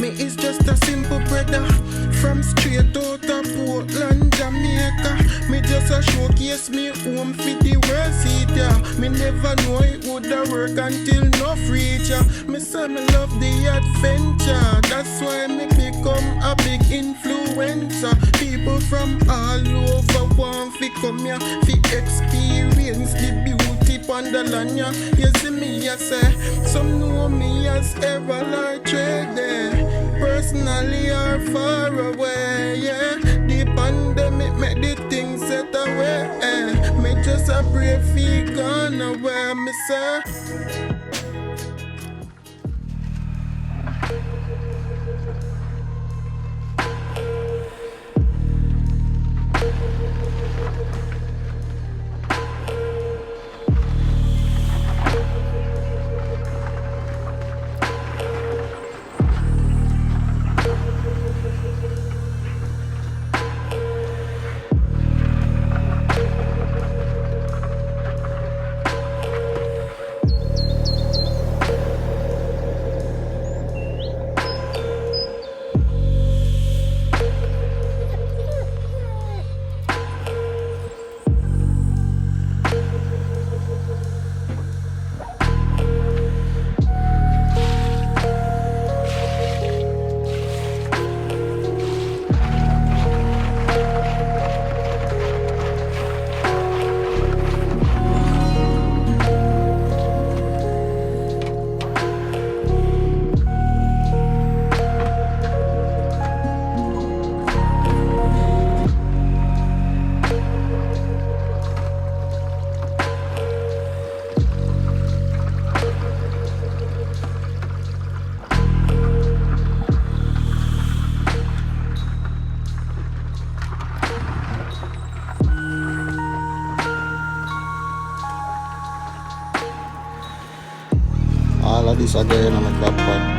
Me is just a simple brother from straight out of Portland, Jamaica. Me just a showcase me home for the world see it, yeah. Me never know it woulda work until no reach, yeah. Me say me love the adventure, that's why me become a big influencer. People from all over want fi come here fi experience the beauty pon the land, yeah. You see me, I say, some know me as Everlight Trader, personally or far away, yeah. The pandemic make the things set away, me just a brave feet gone away, me say. All of this again on the crab pot.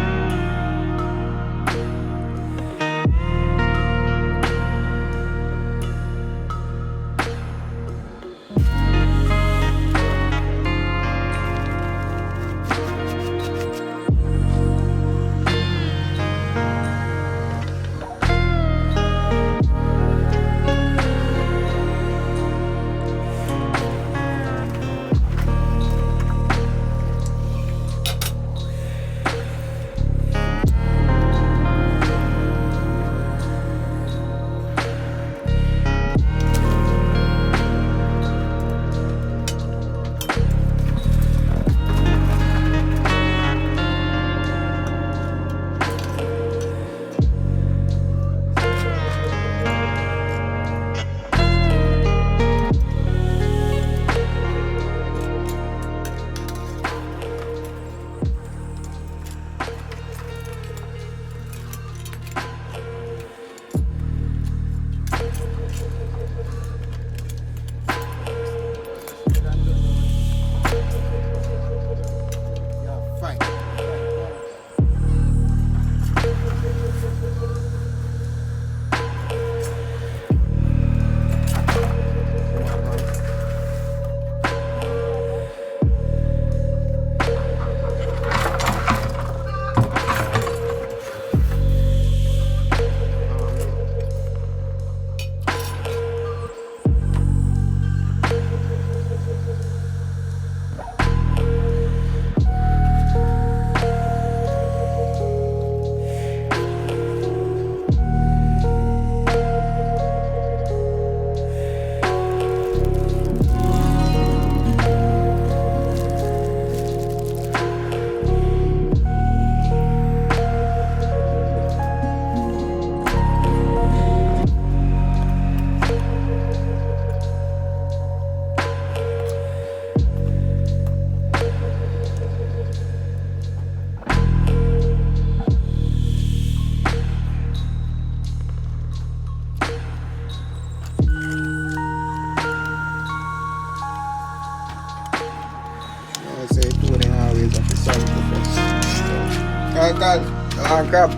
Carl, seorang crab.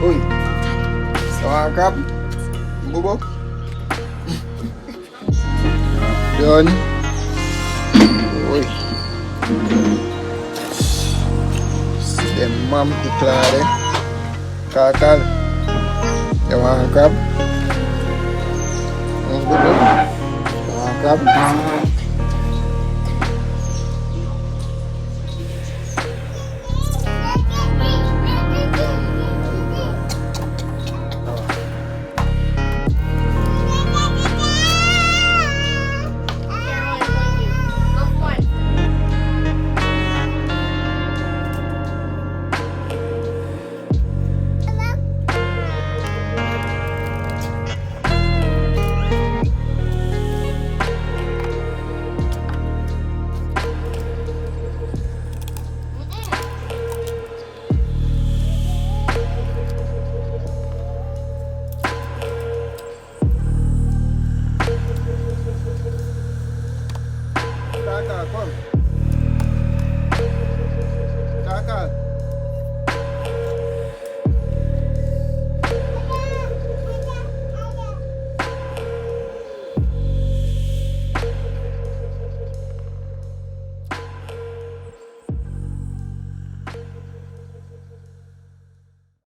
Oi, seorang crab. Bobo. Done. Oi. Dem mam iklar Kakal. You want a crab? Good, good. You want a crab? Come.